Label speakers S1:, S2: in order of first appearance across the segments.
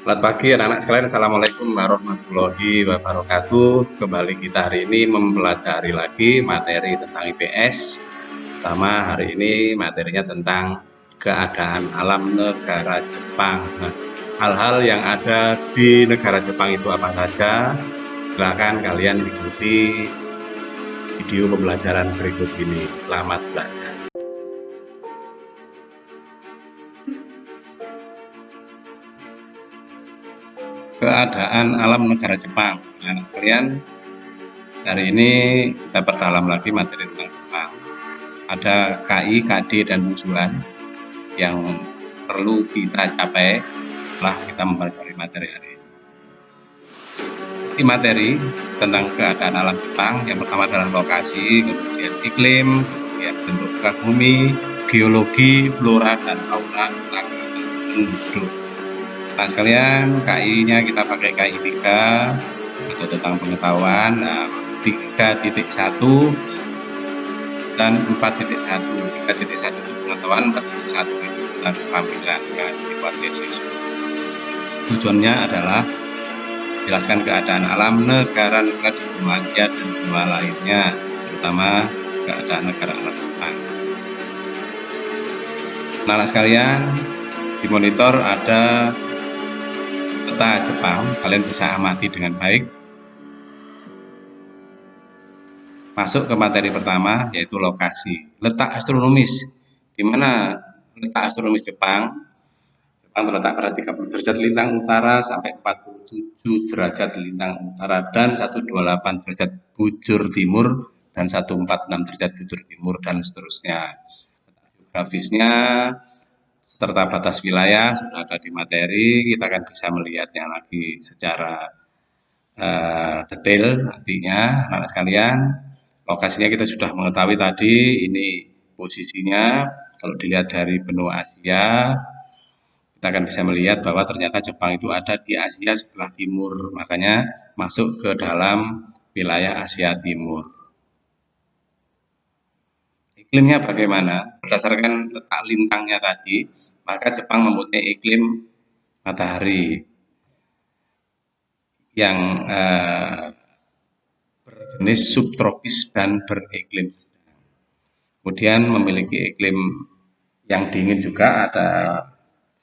S1: Selamat pagi anak-anak sekalian, Assalamualaikum warahmatullahi wabarakatuh. Kembali kita hari ini mempelajari lagi materi tentang IPS. Pertama hari ini materinya tentang keadaan alam negara Jepang. Nah, hal-hal yang ada di negara Jepang itu apa saja? Silakan kalian ikuti video pembelajaran berikut ini. Selamat belajar. Keadaan alam negara Jepang. Anak sekalian, hari ini kita perdalam lagi materi tentang Jepang. Ada KI, KD, dan tujuan yang perlu kita capai setelah kita mempelajari materi hari ini. Isi materi tentang keadaan alam Jepang yang pertama adalah lokasi, kemudian iklim, kemudian bentuk muka bumi, geologi, flora dan fauna serta penduduk. Nah sekalian, KI-nya kita pakai KI 3 atau tentang pengetahuan. Nah, 3.1 dan 4.1. 3.1 itu pengetahuan, 4.1 itu tentang keterampilan evaluasi siswa. Tujuannya adalah jelaskan keadaan alam negara-negara di benua Asia dan benua lainnya, terutama keadaan negara alam Jepang. Nah, sekalian, di monitor ada peta Jepang, kalian bisa amati dengan baik. Masuk ke materi pertama, yaitu lokasi. Letak astronomis. Di mana letak astronomis Jepang? Jepang terletak pada 30 derajat lintang utara sampai 47 derajat lintang utara dan 128 derajat bujur timur dan 146 derajat bujur timur dan seterusnya. Geografisnya serta batas wilayah sudah ada di materi, kita akan bisa melihatnya lagi secara detail nantinya, anak sekalian. Lokasinya kita sudah mengetahui tadi, ini posisinya kalau dilihat dari benua Asia, kita akan bisa melihat bahwa ternyata Jepang itu ada di Asia sebelah timur, makanya masuk ke dalam wilayah Asia Timur. Iklimnya bagaimana? Berdasarkan letak lintangnya tadi, maka Jepang mempunyai iklim matahari yang berjenis subtropis dan beriklim sedang. Kemudian memiliki iklim yang dingin juga, ada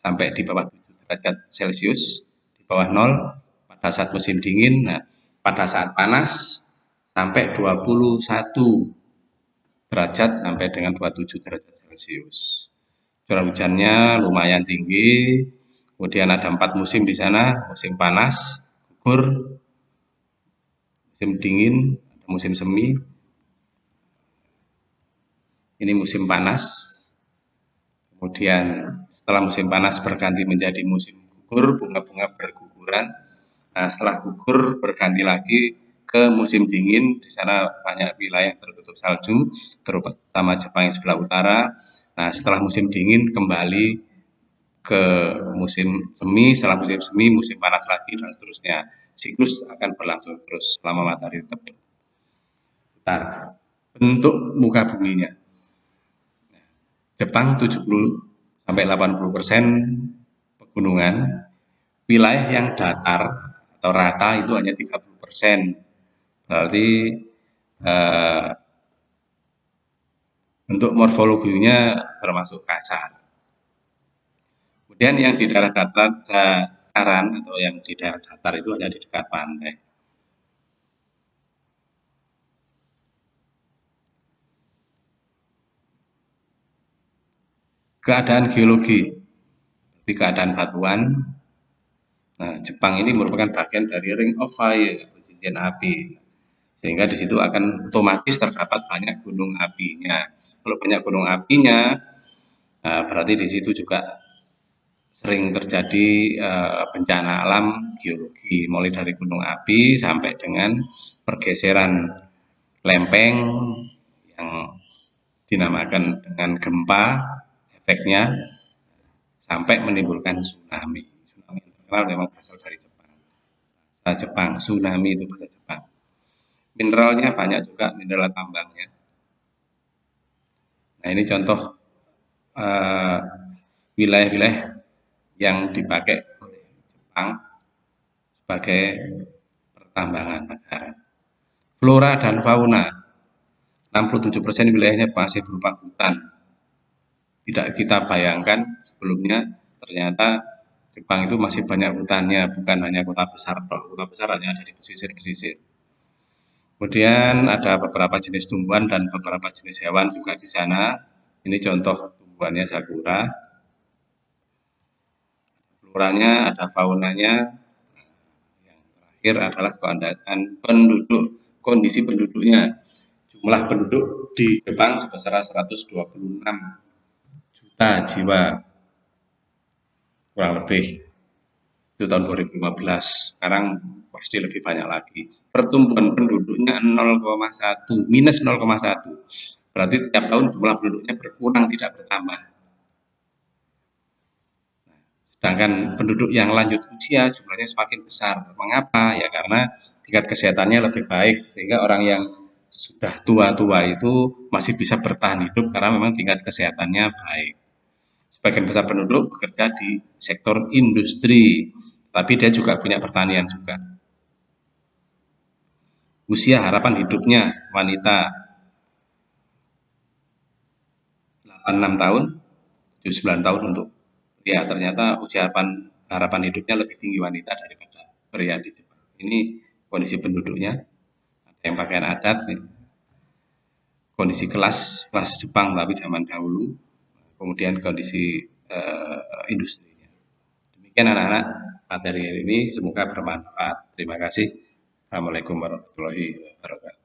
S1: sampai di bawah 7 derajat Celcius, di bawah 0 pada saat musim dingin. Nah, pada saat panas sampai 21 derajat sampai dengan 27 derajat Celcius. Curah hujannya lumayan tinggi. Kemudian ada 4 musim di sana, musim panas, gugur, musim dingin, musim semi. Ini musim panas. Kemudian setelah musim panas berganti menjadi musim gugur, bunga-bunga berguguran. Nah, setelah gugur berganti lagi ke musim dingin. Di sana banyak wilayah tertutup salju, terutama Jepang yang sebelah utara. Nah, setelah musim dingin kembali ke musim semi, setelah musim semi musim panas lagi dan seterusnya. Siklus akan berlangsung terus selama matahari tetap berputar. Bentuk muka buminya, Jepang 70 sampai 80% pegunungan, wilayah yang datar atau rata itu hanya 30%. Berarti bentuk morfologinya termasuk kasar. Kemudian yang di daerah dataran atau yang di daerah datar itu hanya di dekat pantai. Keadaan geologi, di keadaan batuan. Nah, Jepang ini merupakan bagian dari Ring of Fire atau cincin api, sehingga di situ akan otomatis terdapat banyak gunung apinya. Kalau banyak gunung apinya, berarti di situ juga sering terjadi bencana alam geologi, mulai dari gunung api sampai dengan pergeseran lempeng yang dinamakan dengan gempa, efeknya sampai menimbulkan tsunami. Tsunami yang terkenal memang berasal dari Jepang. Bahasa Jepang, tsunami itu bahasa Jepang. Mineralnya banyak juga, mineral tambangnya. Nah, ini contoh wilayah-wilayah yang dipakai oleh Jepang Jepang sebagai pertambangan negara. Flora dan fauna, 67% wilayahnya masih berupa hutan. Tidak kita bayangkan sebelumnya ternyata Jepang itu masih banyak hutannya, bukan hanya kota besar. Kota besar hanya ada di pesisir-pesisir. Kemudian ada beberapa jenis tumbuhan dan beberapa jenis hewan juga di sana. Ini contoh tumbuhannya sakura. Floranya ada faunanya. Yang terakhir adalah keadaan penduduk, kondisi penduduknya. Jumlah penduduk di Jepang sebesar 126 juta jiwa, kurang lebih. Itu tahun 2015. Sekarang pasti lebih banyak lagi. Pertumbuhan penduduknya 0,1, minus 0,1. Berarti tiap tahun jumlah penduduknya berkurang, tidak bertambah. Sedangkan penduduk yang lanjut usia jumlahnya semakin besar. Mengapa? Ya karena tingkat kesehatannya lebih baik, sehingga orang yang sudah tua-tua itu masih bisa bertahan hidup karena memang tingkat kesehatannya baik. Sebagian besar penduduk bekerja di sektor industri, tapi dia juga punya pertanian juga. Usia harapan hidupnya wanita 86 tahun, 79 tahun untuk ya ternyata usia harapan hidupnya lebih tinggi wanita daripada pria di Jepang. Ini kondisi penduduknya, ada yang pakaian adat, nih. Kondisi kelas Jepang tapi zaman dahulu, kemudian kondisi industrinya. Demikian anak-anak materi ini, semoga bermanfaat. Terima kasih. Assalamualaikum warahmatullahi wabarakatuh.